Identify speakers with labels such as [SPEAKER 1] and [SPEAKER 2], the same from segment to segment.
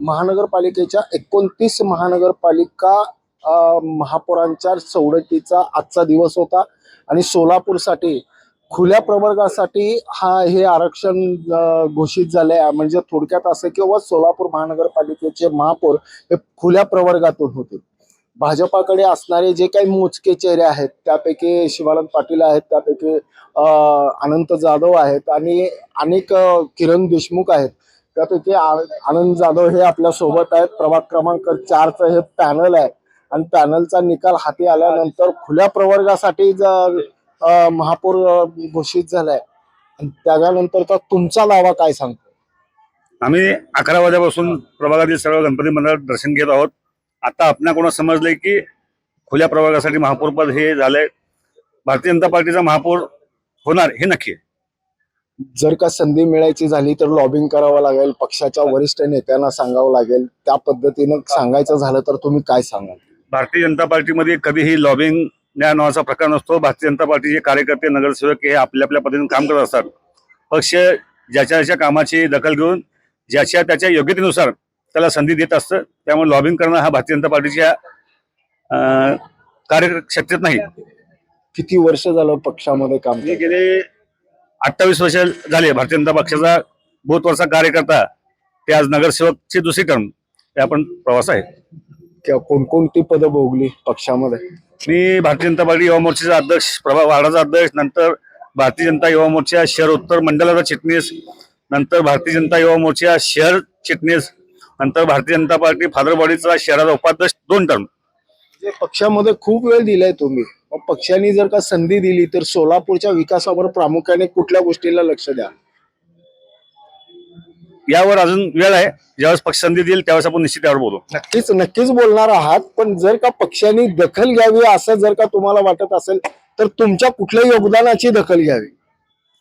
[SPEAKER 1] महानगरपालिकेच्या 29 महानगरपालिका महापौरांच्या सवलतीचा आजचा दिवस होता आणि सोलापूरसाठी खुल्या प्रवर्गासाठी हे आरक्षण घोषित झाले आहे। म्हणजे थोडक्यात असं किंवा सोलापूर महानगरपालिकेचे महापौर हे खुल्या प्रवर्गातून होते। भाजपाकडे असणारे जे काही मोजके चेहरे आहेत त्यापैकी शिवानंद पाटील आहेत, त्यापैकी अनंत जाधव आहेत आणि अनेक किरण देशमुख आहेत। त्यापैकी आनंद जाधव हे आपल्या सोबत आहेत। प्रभाग क्रमांक 4चं हे पॅनल आहे आणि पॅनलचा निकाल हाती आल्यानंतर खुल्या प्रवर्गासाठी महापौर घोषित झालाय। त्यानंतरचा तुमचा दावा काय सांगतो?
[SPEAKER 2] आम्ही 11 वाजल्यापासून प्रभागातील सर्व गणपती मंडळात दर्शन घेत आहोत। आता आपल्याला समजलंय की खुल्या प्रवर्गासाठी महापौर पद हे झालंय। भारतीय जनता पार्टीचा महापौर होणार हे नक्की।
[SPEAKER 1] जर का संधी मिळायची झाली तर लॉबिंग करावं लागेल, पक्षाच्या वरिष्ठ नेत्यांना सांगावं लागेल। त्या पद्धतीनं सांगायचं झालं तर तुम्ही काय सांगाल?
[SPEAKER 2] भारतीय जनता पार्टीमध्ये कधीही लॉबिंग नावाचा प्रकार नसतो। भारतीय जनता पार्टीचे कार्यकर्ते नगरसेवक हे आपल्या आपल्या पद्धतीने काम करत असतात। पक्ष ज्याच्या ज्याच्या कामाची दखल घेऊन ज्याच्या त्याच्या योग्यतेनुसार त्याला संधी देत असतं। त्यामुळे लॉबिंग करणं हा भारतीय जनता पार्टीच्या कार्यक्षेत्रात नाही।
[SPEAKER 1] किती वर्ष झालं पक्षामध्ये काम
[SPEAKER 2] मी गेले 28 वर्ष झाले भारतीय जनता पक्षाचा बहुत वर्षा कार्यकर्ता, ते आज नगरसेवकची दुसरी टर्म हे आपण प्रवास आहे।
[SPEAKER 1] कोणकोणती पदं भोगली पक्षामध्ये?
[SPEAKER 2] मी भारतीय जनता पार्टी युवा मोर्चाचा अध्यक्ष, प्रभाग वार्डाचा अध्यक्ष, नंतर भारतीय जनता युवा मोर्चा शहर उत्तर मंडळाचा चिटणीस, नंतर भारतीय जनता युवा मोर्चा शहर चिटणीस, नंतर भारतीय जनता पार्टी फादरबॉडीचा शहराचा उपाध्यक्ष 2 टर्म।
[SPEAKER 1] पक्षामध्ये खूप वेळ दिलाय तुम्ही, पक्षाने जर का संधी दिली तर सोलापूरच्या विकासावर प्रामुख्याने कुठल्या गोष्टीला लक्ष द्या?
[SPEAKER 2] यावर अजून वेळ आहे। ज्यावेळेस पक्ष संधी देईल त्यावेळेस आपण निश्चित यावर बोलू।
[SPEAKER 1] नक्कीच बोलणार आहात, पण जर का पक्षाने दखल घ्यावी असं जर का तुम्हाला वाटत असेल तर तुमच्या कुठल्या योगदानाची दखल घ्यावी?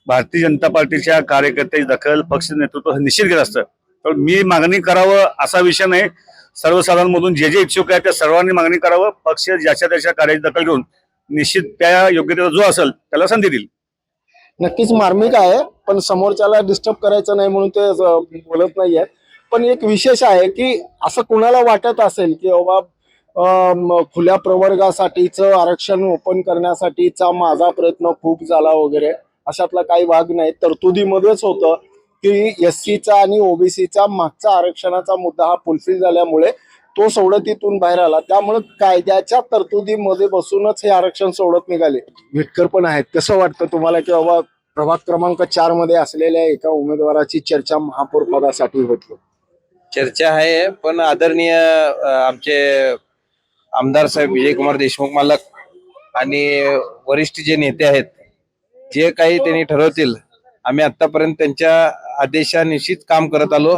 [SPEAKER 2] भारतीय जनता पार्टीच्या कार्यकर्त्याची दखल पक्ष नेतृत्व निश्चित घेत असतं। तर मी मागणी करावं असा विषय नाही। सर्वसाधारण मधून जे जे इच्छुक आहेत त्या सर्वांनी मागणी करावं। पक्ष ज्याच्या त्याच्या कार्याची दखल घेऊन निश्चित त्या योग्यतेचा जो असेल त्याला संधी देईल।
[SPEAKER 1] नक्कीच मार्मिक आहे, पण समोरच्याला डिस्टर्ब करायचं नाही म्हणून ते बोलत नाहीये। पण एक विशेष आहे की असं कुणाला वाटत असेल की बाबा खुल्या प्रवर्गासाठीचं आरक्षण ओपन करण्यासाठीचा माझा प्रयत्न खूप झाला वगैरे, अशातला काही भाग नाही। तरतुदीमध्येच होतं की एससीचा आणि ओबीसीचा मागचा आरक्षणाचा मुद्दा हा फुलफिल झाल्यामुळे तो सवलतीतून बाहेर आला। त्यामुळे कायद्याच्या तरतुदीमध्ये बसूनच हे आरक्षण सोडत निघाले। विटकर पण आहेत। कसं वाटतं तुम्हाला की बाबा प्रभाग क्रमांक 4 मध्ये असलेल्या एका उमेदवाराची चर्चा महापौर पदासाठी होती?
[SPEAKER 3] चर्चा आहे, पण आदरणीय आमचे आमदार साहेब विजयकुमार देशमुख मालक आणि वरिष्ठ जे नेते आहेत, जे काही त्यांनी ठरवतील, आम्ही आतापर्यंत त्यांच्या आदेशानुसारच काम करत आलो।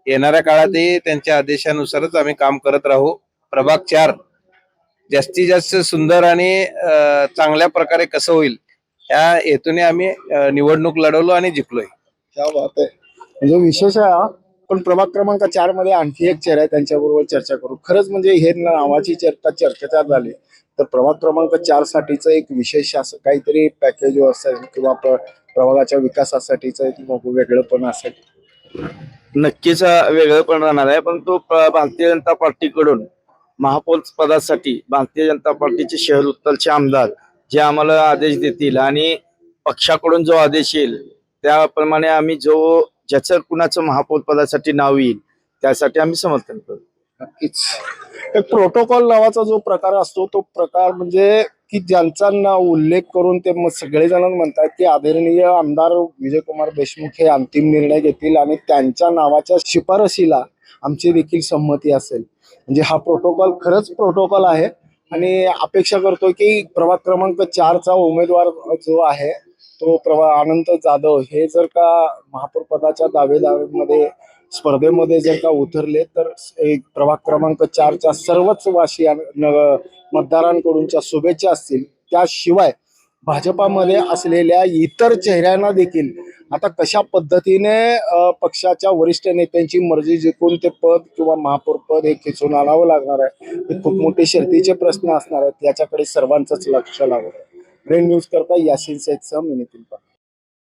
[SPEAKER 3] येणाऱ्या काळातही त्यांच्या आदेशानुसारच आम्ही काम करत राहू। प्रभाग 4 जास्तीत जास्त सुंदर आणि चांगल्या प्रकारे कसं होईल या हेतूने आम्ही निवडणूक लढवलो आणि जिंकलोय।
[SPEAKER 1] क्या बात आहे, म्हणजे विशेष आहे। पण प्रभाग क्रमांक 4 मध्ये आणखी एक चेहरा आहे, त्यांच्याबरोबर चर्चा करू। खरंच म्हणजे हे नावाची चर्चा झाली तर प्रभाग क्रमांक 4 साठीचं एक विशेष असं काहीतरी पॅकेज असेल किंवा प्रभागाच्या विकासासाठीचं एक वेगळं पण असेल?
[SPEAKER 4] नक्कीच वेगळं पण राहणार आहे, पण तो भारतीय जनता पार्टीकडून महापौर पदासाठी भारतीय जनता पार्टीचे शहर उत्तरचे आमदार जे आम्हाला आदेश देतील आणि पक्षाकडून जो आदेश येईल त्याप्रमाणे आम्ही ज्याचं कुणाचं महापौर पदासाठी नाव येईल त्यासाठी आम्ही समर्थन करू।
[SPEAKER 1] नक्कीच एक प्रोटोकॉल नावाचा जो प्रकार असतो तो प्रकार म्हणजे की ज्यांचा नाव उल्लेख करून ते सगळेजण म्हणतात की आदरणीय आमदार विजयकुमार देशमुख हे अंतिम निर्णय घेतील आणि त्यांच्या नावाच्या शिफारसीला आमची देखील संमती असेल। म्हणजे हा प्रोटोकॉल खरंच प्रोटोकॉल आहे आणि अपेक्षा करतो की प्रभाग क्रमांक 4चा उमेदवार जो आहे तो अनंत जाधव हे जर का महापौर पदाच्या दावेदारीमध्ये स्पर्धेमध्ये जर का उतरले तर एक प्रभाग क्रमांक 4च्या सर्वच मतदारांकडूनच्या शुभेच्छा असतील। त्याशिवाय भाजपामध्ये असलेल्या इतर चेहऱ्यांना देखील आता कशा पद्धतीने पक्षाच्या वरिष्ठ नेत्यांची मर्जी जिंकून ते पद किंवा महापौर पद हे खेचून आणावं लागणार आहे। हे खूप मोठे शर्तीचे प्रश्न असणार आहेत, याच्याकडे सर्वांचंच लक्ष लागणार आहे। ब्रेन न्यूज करता यासिन सैदसह मी नितीन पाटील।